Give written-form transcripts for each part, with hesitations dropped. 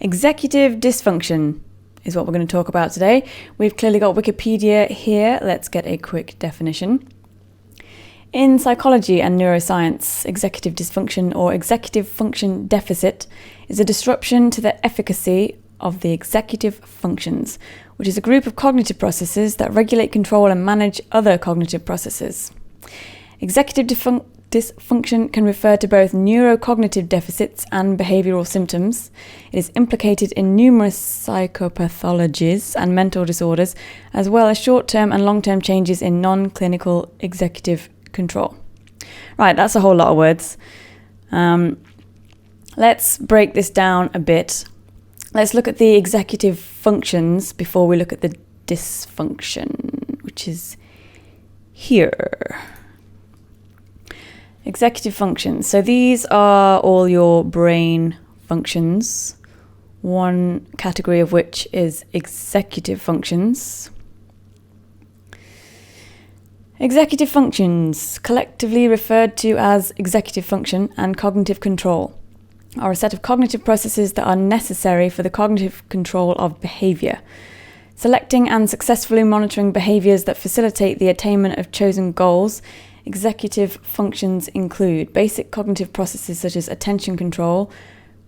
Executive dysfunction is what we're going to talk about today. We've clearly got Wikipedia here. Let's get a quick definition. In psychology and neuroscience, executive dysfunction or executive function deficit is a disruption to the efficacy of the executive functions, which is a group of cognitive processes that regulate, control, and manage other cognitive processes. Executive dysfunction can refer to both neurocognitive deficits and behavioral symptoms. It is implicated in numerous psychopathologies and mental disorders, as well as short-term and long-term changes in non-clinical executive control. Right, that's a whole lot of words. Let's break this down a bit. Let's look at the executive functions before we look at the dysfunction, which is here. Executive functions. So these are all your brain functions, one category of which is executive functions. Executive functions, collectively referred to as executive function and cognitive control, are a set of cognitive processes that are necessary for the cognitive control of behavior. Selecting and successfully monitoring behaviors that facilitate the attainment of chosen goals. Executive functions include basic cognitive processes such as attention control,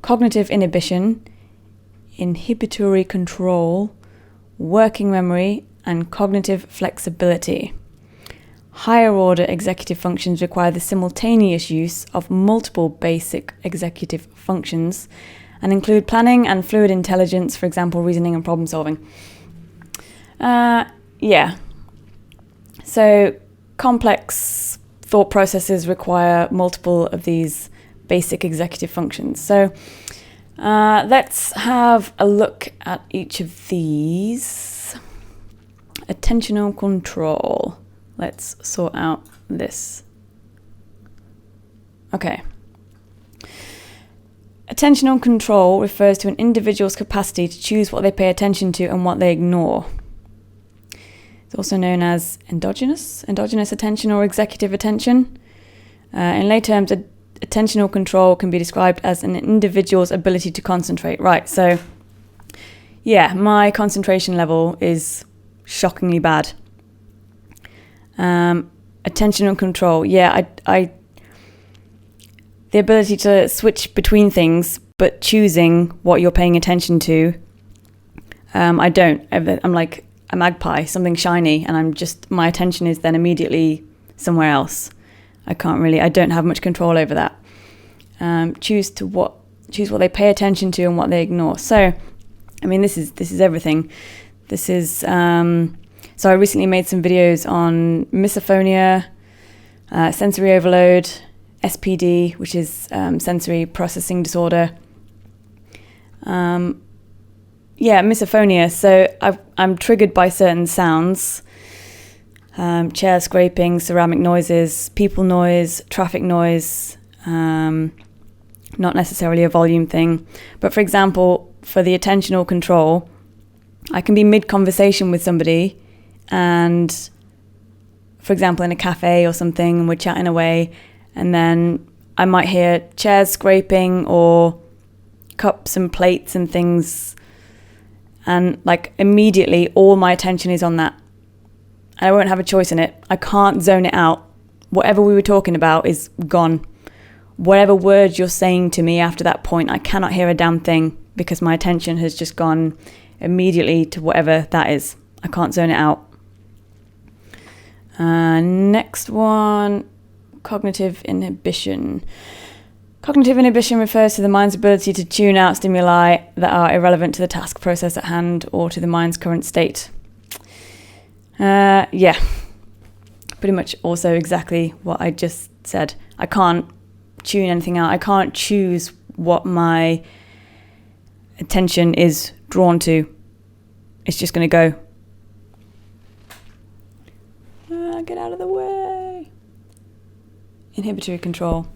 cognitive inhibition, inhibitory control, working memory, and cognitive flexibility. Higher order executive functions require the simultaneous use of multiple basic executive functions and include planning and fluid intelligence, for example, reasoning and problem solving. So complex thought processes require multiple of these basic executive functions. So let's have a look at each of these. Attentional control. Let's sort out this. Okay. Attentional control refers to an individual's capacity to choose what they pay attention to and what they ignore. It's also known as endogenous attention or executive attention. In lay terms, attentional control can be described as an individual's ability to concentrate. Right, so yeah, my concentration level is shockingly bad. Attentional control, I the ability to switch between things, but choosing what you're paying attention to, I don't. I'm like a magpie, something shiny, and my attention is then immediately somewhere else. I don't have much control over that. Choose what they pay attention to and what they ignore. So, I mean, this is everything. This is, so I recently made some videos on misophonia, sensory overload, SPD, which is sensory processing disorder. Misophonia. So I'm triggered by certain sounds, chair scraping, ceramic noises, people noise, traffic noise, not necessarily a volume thing. But for example, for the attentional control, I can be mid-conversation with somebody and, for example, in a cafe or something, and we're chatting away, and then I might hear chairs scraping or cups and plates and things, and like immediately all my attention is on that. And I won't have a choice in it. I can't zone it out. Whatever we were talking about is gone. Whatever words you're saying to me after that point, I cannot hear a damn thing because my attention has just gone immediately to whatever that is. I can't zone it out. Next one, cognitive inhibition. Cognitive inhibition refers to the mind's ability to tune out stimuli that are irrelevant to the task process at hand or to the mind's current state. Pretty much also exactly what I just said. I can't tune anything out. I can't choose what my attention is drawn to. It's just going to go. Get out of the way. Inhibitory control.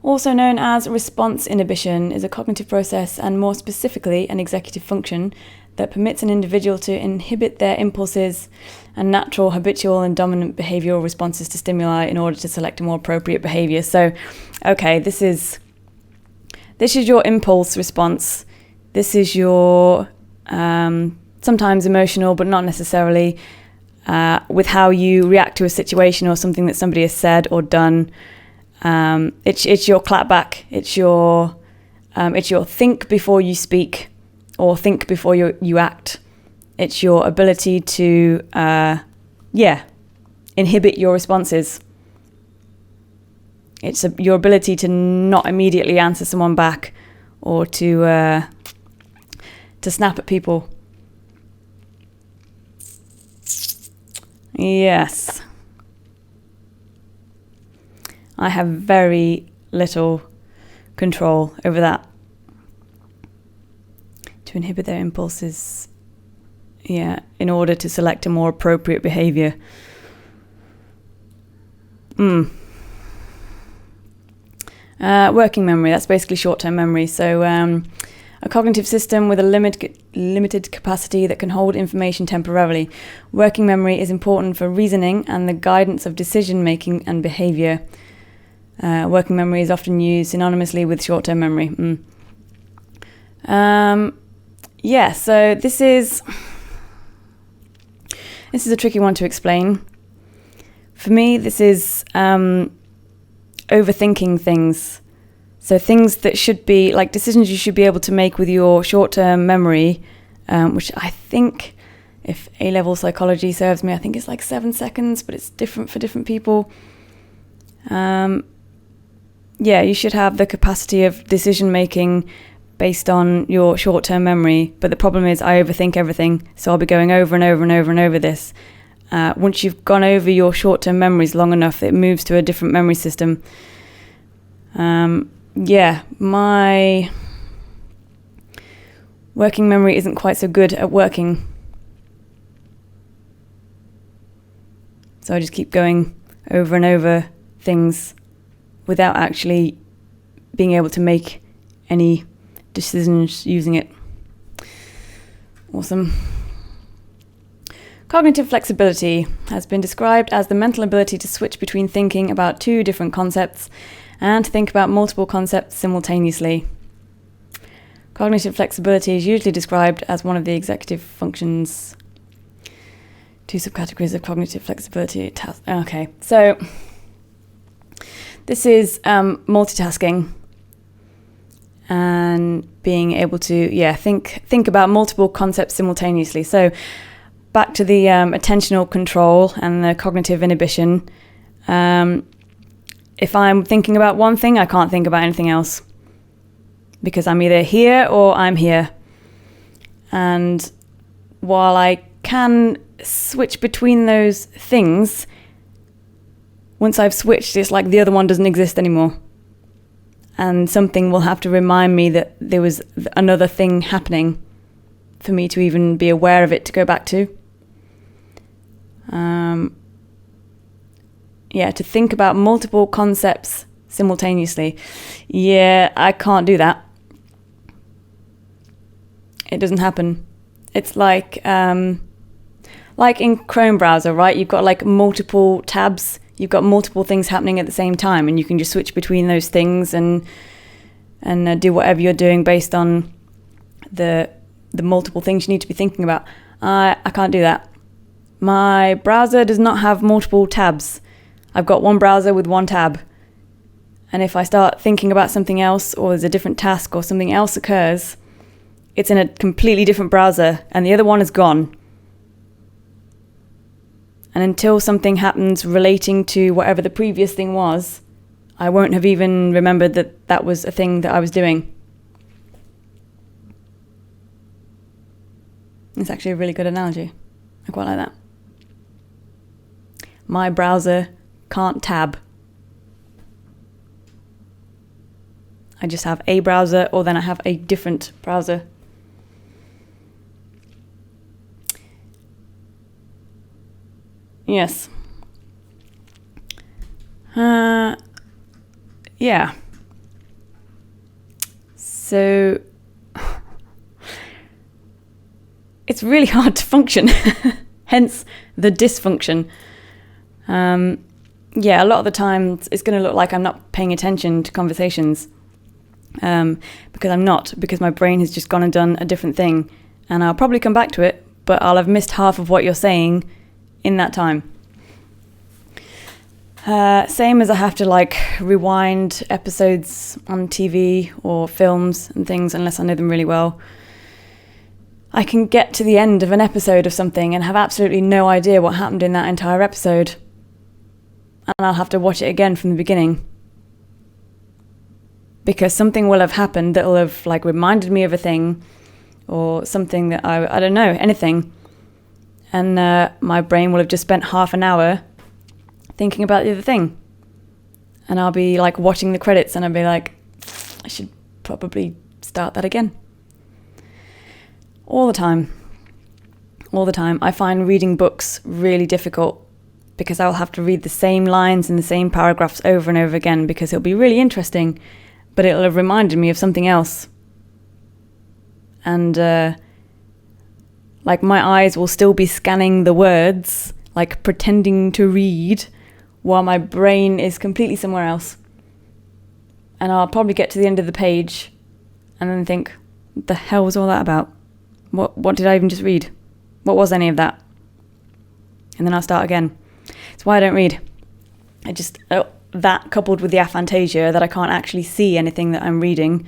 Also known as response inhibition, is a cognitive process and more specifically an executive function that permits an individual to inhibit their impulses and natural, habitual and dominant behavioral responses to stimuli in order to select a more appropriate behavior. So, okay, this is your impulse response. This is your sometimes emotional, but not necessarily, with how you react to a situation or something that somebody has said or done. It's your clapback. It's your think before you speak, or think before you act. It's your ability to inhibit your responses. It's your ability to not immediately answer someone back, or to snap at people. Yes. I have very little control over that. To inhibit their impulses, in order to select a more appropriate behavior. Working memory, that's basically short-term memory. So a cognitive system with a limited capacity that can hold information temporarily. Working memory is important for reasoning and the guidance of decision-making and behavior. Working memory is often used synonymously with short-term memory. So this is a tricky one to explain. For me, this is overthinking things. So things that should be like decisions you should be able to make with your short-term memory, which I think, if A-level psychology serves me, I think it's like 7 seconds, but it's different for different people. You should have the capacity of decision-making based on your short-term memory. But the problem is I overthink everything, so I'll be going over and over and over and over this. Once you've gone over your short-term memories long enough, it moves to a different memory system. My working memory isn't quite so good at working. So I just keep going over and over things without actually being able to make any decisions using it. Awesome. Cognitive flexibility has been described as the mental ability to switch between thinking about two different concepts and to think about multiple concepts simultaneously. Cognitive flexibility is usually described as one of the executive functions. Two subcategories of cognitive flexibility. Okay, so this is multitasking and being able to think about multiple concepts simultaneously. So back to the attentional control and the cognitive inhibition. If I'm thinking about one thing, I can't think about anything else because I'm either here or I'm here. And while I can switch between those things, once I've switched, it's like the other one doesn't exist anymore. And something will have to remind me that there was another thing happening for me to even be aware of it to go back to. To think about multiple concepts simultaneously. I can't do that. It doesn't happen. It's like in Chrome browser, right? You've got like multiple tabs. You've got multiple things happening at the same time, and you can just switch between those things and do whatever you're doing based on the multiple things you need to be thinking about. I can't do that. My browser does not have multiple tabs. I've got one browser with one tab. And if I start thinking about something else, or there's a different task or something else occurs, it's in a completely different browser and the other one is gone. And until something happens relating to whatever the previous thing was, I won't have even remembered that that was a thing that I was doing. It's actually a really good analogy. I quite like that. My browser can't tab. I just have a browser, or then I have a different browser. Yes. So it's really hard to function. Hence the dysfunction. A lot of the time it's going to look like I'm not paying attention to conversations. because I'm not, because my brain has just gone and done a different thing, and I'll probably come back to it, but I'll have missed half of what you're saying in that time. Same as I have to like rewind episodes on TV or films and things unless I know them really well. I can get to the end of an episode of something and have absolutely no idea what happened in that entire episode, and I'll have to watch it again from the beginning because something will have happened that will have like reminded me of a thing or something that I don't know, anything, and my brain will have just spent half an hour thinking about the other thing, and I'll be like watching the credits and I'll be like, I should probably start that again. All the time I find reading books really difficult because I'll have to read the same lines in the same paragraphs over and over again because it'll be really interesting, but it'll have reminded me of something else, and like my eyes will still be scanning the words, like pretending to read, while my brain is completely somewhere else. And I'll probably get to the end of the page and then think, what the hell was all that about? What did I even just read? What was any of that? And then I'll start again. It's why I don't read. That coupled with the aphantasia, that I can't actually see anything that I'm reading,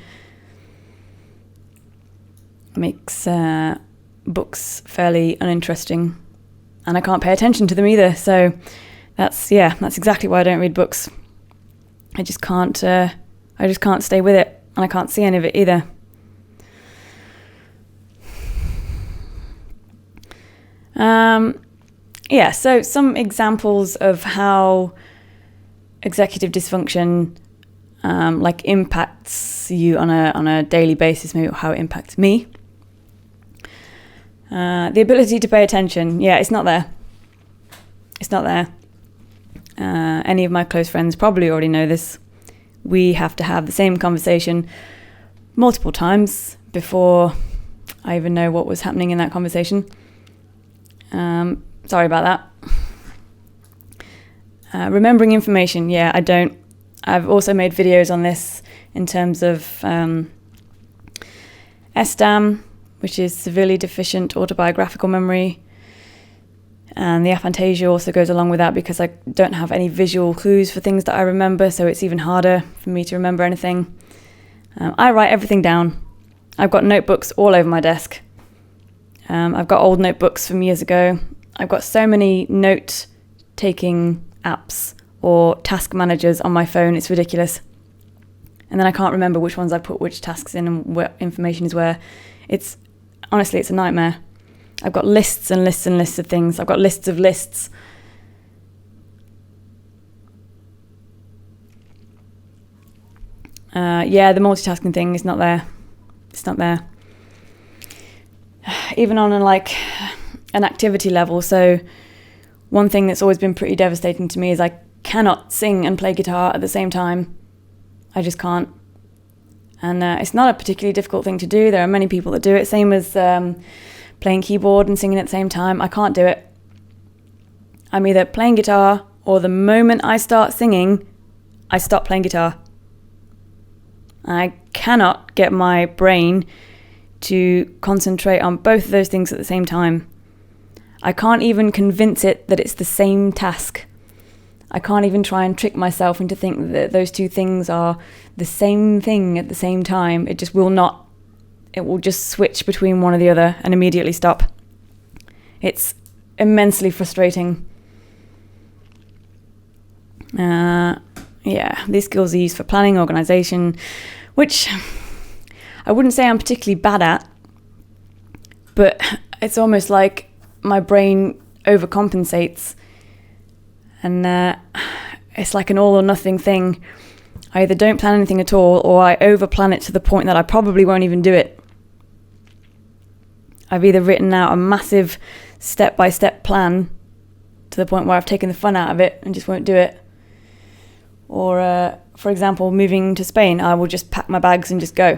makes books fairly uninteresting. And I can't pay attention to them either, so that's exactly why I don't read books. I just can't stay with it, and I can't see any of it either. So some examples of how executive dysfunction impacts you on a daily basis, maybe how it impacts me. The ability to pay attention, it's not there. It's not there. Any of my close friends probably already know this. We have to have the same conversation multiple times before I even know what was happening in that conversation. Sorry about that. Remembering information, I don't. I've also made videos on this in terms of SDAM, which is severely deficient autobiographical memory. And the aphantasia also goes along with that because I don't have any visual clues for things that I remember, so it's even harder for me to remember anything. I write everything down. I've got notebooks all over my desk. I've got old notebooks from years ago. I've got so many note-taking apps or task managers on my phone, it's ridiculous. And then I can't remember which ones I put which tasks in and what information is where. Honestly, it's a nightmare. I've got lists and lists and lists of things. I've got lists of lists. The multitasking thing is not there. It's not there. Even on an activity level. So one thing that's always been pretty devastating to me is I cannot sing and play guitar at the same time. I just can't. And it's not a particularly difficult thing to do. There are many people that do it. Same as playing keyboard and singing at the same time. I can't do it. I'm either playing guitar or the moment I start singing, I stop playing guitar. I cannot get my brain to concentrate on both of those things at the same time. I can't even convince it that it's the same task. I can't even try and trick myself into thinking that those two things are the same thing at the same time. It just will not. It will just switch between one or the other and immediately stop. It's immensely frustrating. These skills are used for planning, organisation, which I wouldn't say I'm particularly bad at, but it's almost like my brain overcompensates, and it's like an all or nothing thing. I either don't plan anything at all, or I overplan it to the point that I probably won't even do it. I've either written out a massive step-by-step plan to the point where I've taken the fun out of it and just won't do it. Or, for example, moving to Spain, I will just pack my bags and just go.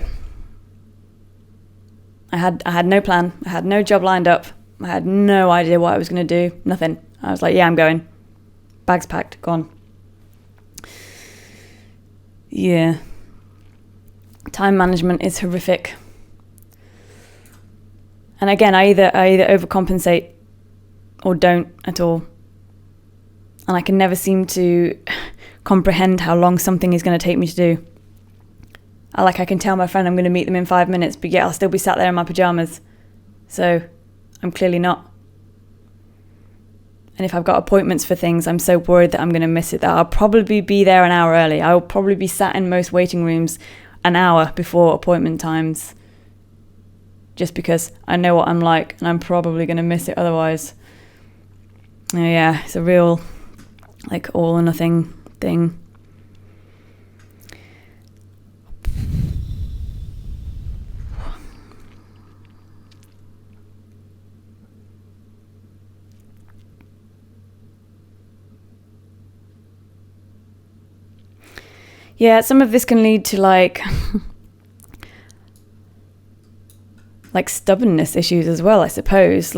I had no plan. I had no job lined up. I had no idea what I was going to do. Nothing. I was like, I'm going. Bags packed, gone. Yeah. Time management is horrific. And again, I either overcompensate or don't at all. And I can never seem to comprehend how long something is going to take me to do. I can tell my friend I'm going to meet them in 5 minutes, but yet I'll still be sat there in my pajamas. So I'm clearly not. And if I've got appointments for things, I'm so worried that I'm going to miss it that I'll probably be there an hour early. I'll probably be sat in most waiting rooms an hour before appointment times, just because I know what I'm like and I'm probably going to miss it otherwise. Yeah, it's a real all or nothing thing. Yeah, some of this can lead to like stubbornness issues as well, I suppose.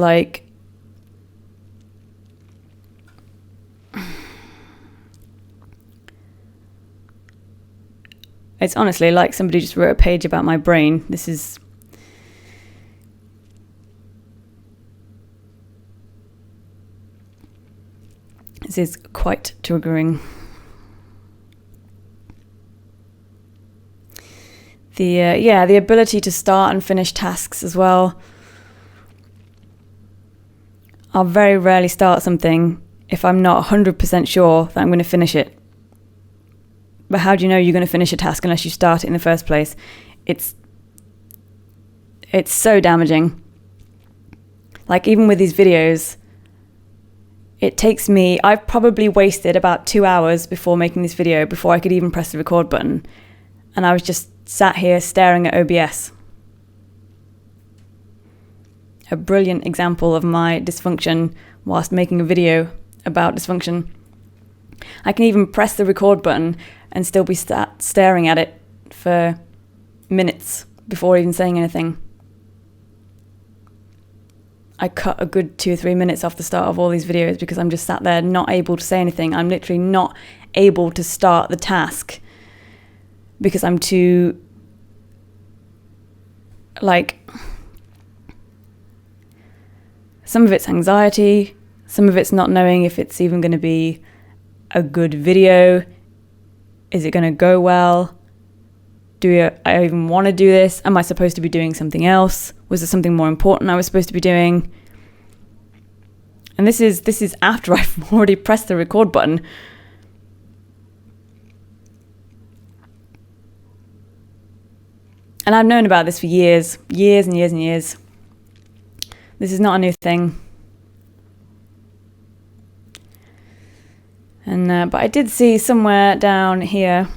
It's honestly like somebody just wrote a page about my brain. This is quite triggering. The ability to start and finish tasks as well. I'll very rarely start something if I'm not 100% sure that I'm going to finish it. But how do you know you're going to finish a task unless you start it in the first place? It's so damaging. Even with these videos, it takes me... I've probably wasted about 2 hours before making this video, before I could even press the record button. And I was just sat here staring at OBS. A brilliant example of my dysfunction whilst making a video about dysfunction. I can even press the record button and still be staring at it for minutes before even saying anything. I cut a good 2 or 3 minutes off the start of all these videos because I'm just sat there not able to say anything. I'm literally not able to start the task because I'm too, some of it's anxiety, some of it's not knowing if it's even going to be a good video. Is it going to go well? Do I even want to do this? Am I supposed to be doing something else? Was there something more important I was supposed to be doing? And this is after I've already pressed the record button. And I've known about this for years and years and years. This is not a new thing. And but I did see somewhere down here,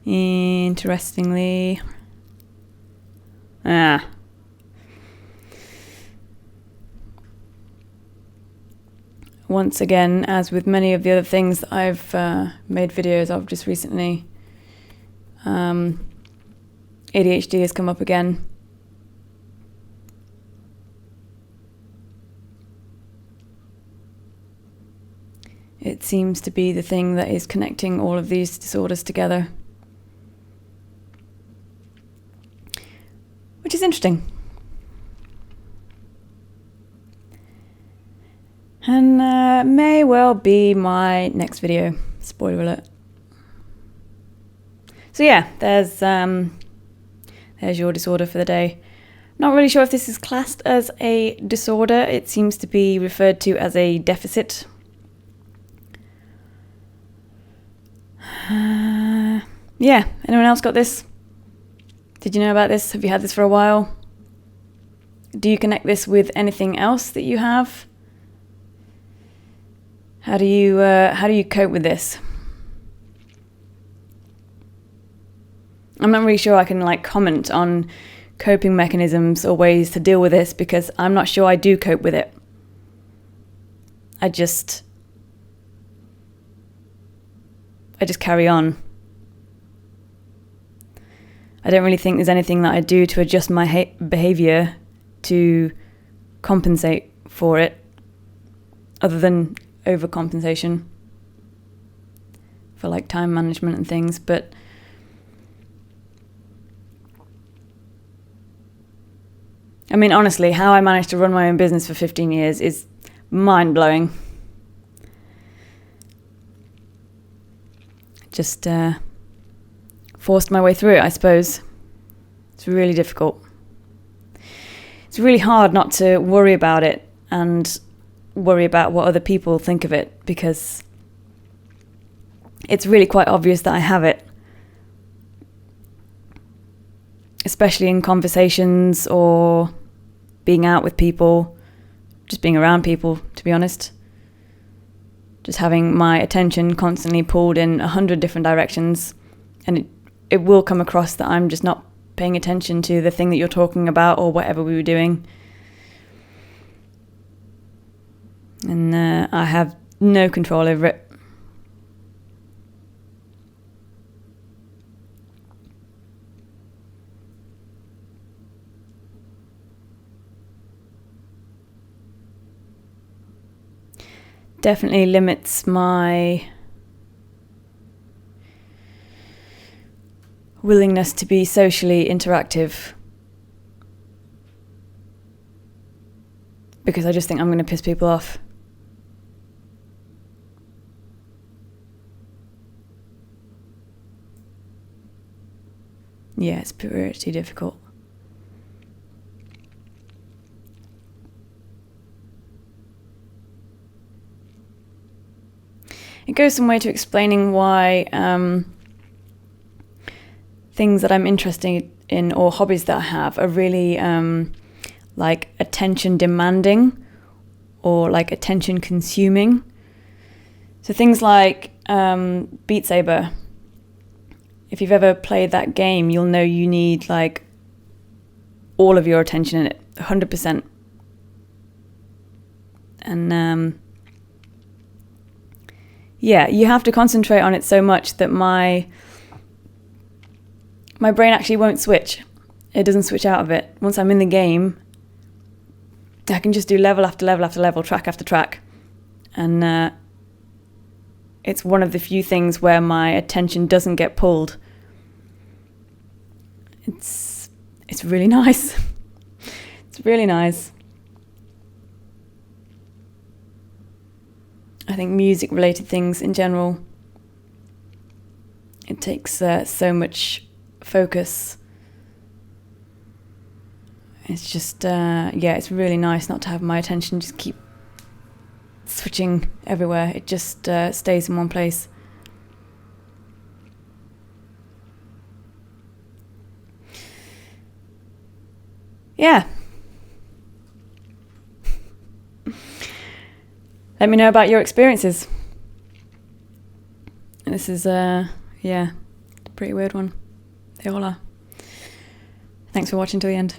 interestingly, once again, as with many of the other things that I've made videos of just recently, ADHD has come up again. It seems to be the thing that is connecting all of these disorders together. Which is interesting. And may well be my next video. Spoiler alert. So yeah, there's your disorder for the day. Not really sure if this is classed as a disorder. It seems to be referred to as a deficit. Yeah, anyone else got this? Did you know about this? Have you had this for a while? Do you connect this with anything else that you have? How do you cope with this? I'm not really sure I can comment on coping mechanisms or ways to deal with this because I'm not sure I do cope with it. I just carry on. I don't really think there's anything that I do to adjust my behavior to compensate for it, other than overcompensation for time management and things. But I mean, honestly, how I managed to run my own business for 15 years is mind-blowing. Just forced my way through it, I suppose. It's really difficult. It's really hard not to worry about it and worry about what other people think of it, because it's really quite obvious that I have it. Especially in conversations or being out with people, just being around people, to be honest. Just having my attention constantly pulled in 100 different directions, and it will come across that I'm just not paying attention to the thing that you're talking about or whatever we were doing. And I have no control over it. Definitely limits my willingness to be socially interactive, because I just think I'm going to piss people off. Yeah, it's pretty difficult. It goes some way to explaining why things that I'm interested in or hobbies that I have are really like attention demanding or like attention consuming. So things like Beat Saber. If you've ever played that game, you'll know you need like all of your attention in it, 100%. And yeah, you have to concentrate on it so much that my brain actually won't switch. It doesn't switch out of it. Once I'm in the game, I can just do level after level after level, track after track. And it's one of the few things where my attention doesn't get pulled. It's really nice. It's really nice. I think music-related things in general, it takes so much focus. It's just, it's really nice not to have my attention just keep switching everywhere. It just stays in one place. Yeah. Let me know about your experiences. This is, a pretty weird one. They all are. Thanks for watching till the end.